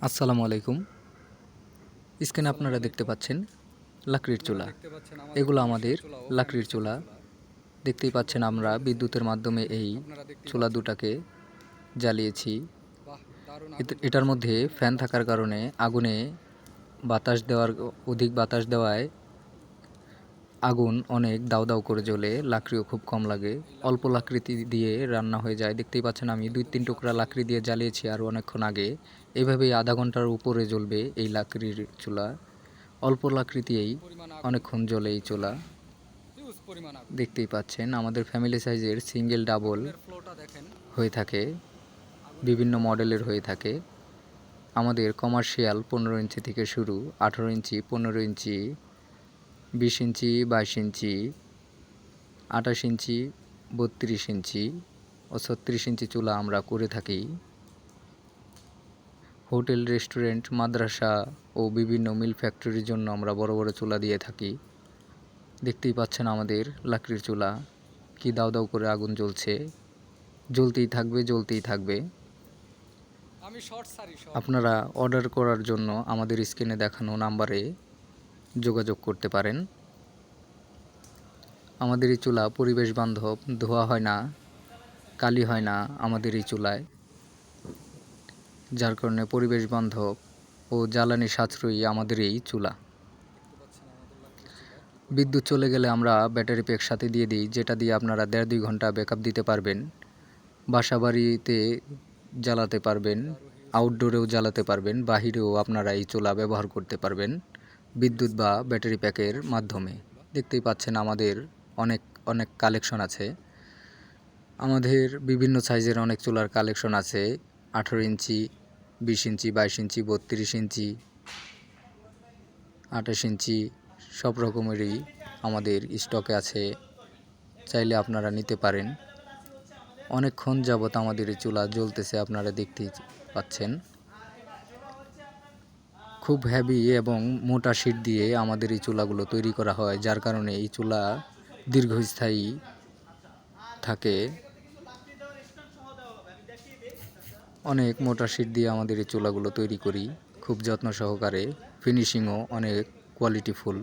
আসসালামু আলাইকুম। স্ক্রিনে আপনারা দেখতে পাচ্ছেন লাকড়ির চুলা। এগুলো আমাদের লাকড়ির চুলা। দেখতেই পাচ্ছেন আমরা বিদ্যুতের মাধ্যমে এই চুলা দুটাকে জ্বালিয়েছি। এটার মধ্যে ফ্যান থাকার কারণে আগুনে অধিক বাতাস দেওয়ায় আগুন অনেক দাউ দাউ করে জ্বলে, লাকড়িও খুব কম লাগে। অল্প লাকড়ি দিয়ে রান্না হয়ে যায়। দেখতেই পাচ্ছেন আমি 2-3 টুকরা লাকড়ি দিয়ে জ্বালিয়েছি আরও অনেকক্ষণ আগে। এভাবেই আধা ঘন্টার উপরে জ্বলবে এই লাকড়ির চুলা। অল্প লাকড়ি দিয়েই অনেকক্ষণ জ্বলে এই চুলা। দেখতেই পাচ্ছেন আমাদের ফ্যামিলি সাইজের সিঙ্গেল ডাবল হয়ে থাকে, বিভিন্ন মডেলের হয়ে থাকে। আমাদের কমার্শিয়াল 15 ইঞ্চি থেকে শুরু, 18 ইঞ্চি, 15 ইঞ্চি, 20 ইঞ্চি, 22 ইঞ্চি, 28 ইঞ্চি, 32 ইঞ্চি ও 36 ইঞ্চি চুলা আমরা করে থাকি। হোটেল, রেস্টুরেন্ট, মাদ্রাসা ও বিভিন্ন মিল ফ্যাক্টরির জন্য আমরা বড় বড় চুলা দিয়ে থাকি। দেখতেই পাচ্ছেন আমাদের লাকড়ির চুলা কি দাউ দাউ করে আগুন জ্বলছে, জ্বলতেই থাকবে, জ্বলতেই থাকবে। আপনারা অর্ডার করার জন্য আমাদের স্ক্রিনে দেখানো নাম্বারে যোগাযোগ করতে পারেন। আমাদের এই চুলা পরিবেশ বান্ধব, ধোয়া হয় না, কালি হয় না আমাদের এই চুলায়, যার কারণে পরিবেশ বান্ধব ও জ্বালানি সাশ্রয়ী আমাদের এই চুলা। বিদ্যুৎ চলে গেলে আমরা ব্যাটারি প্যাক সাথে দিয়ে দিই, যেটা দিয়ে আপনারা 1.5-2 ঘন্টা ব্যাকআপ দিতে পারবেন। বাসা বাড়িতে জ্বালাতে পারবেন, আউটডোরেও জ্বালাতে পারবেন, বাহিরেও আপনারা এই চুলা ব্যবহার করতে পারবেন বিদ্যুৎ বা ব্যাটারি প্যাকের মাধ্যমে। দেখতেই পাচ্ছেন আমাদের অনেক অনেক কালেকশন আছে। আমাদের বিভিন্ন সাইজের অনেক চুলার কালেকশন আছে। 18 ইঞ্চি, 20 ইঞ্চি, 22 ইঞ্চি, 32 ইঞ্চি, 28 ইঞ্চি, সব রকমেরই আমাদের স্টকে আছে, চাইলে আপনারা নিতে পারেন। অনেকক্ষণ যাবত আমাদের এই চুলা জ্বলতেছে, আপনারা দেখতেই পাচ্ছেন। খুব হেভি এবং মোটা শিট দিয়ে আমাদের এই চুলাগুলো তৈরি করা হয়, যার কারণে এই চুলা দীর্ঘস্থায়ী থাকে। অনেক মোটা শিট দিয়ে আমাদের এই চুলাগুলো তৈরি করি, খুব যত্ন সহকারে। ফিনিশিংও অনেক কোয়ালিটিফুল।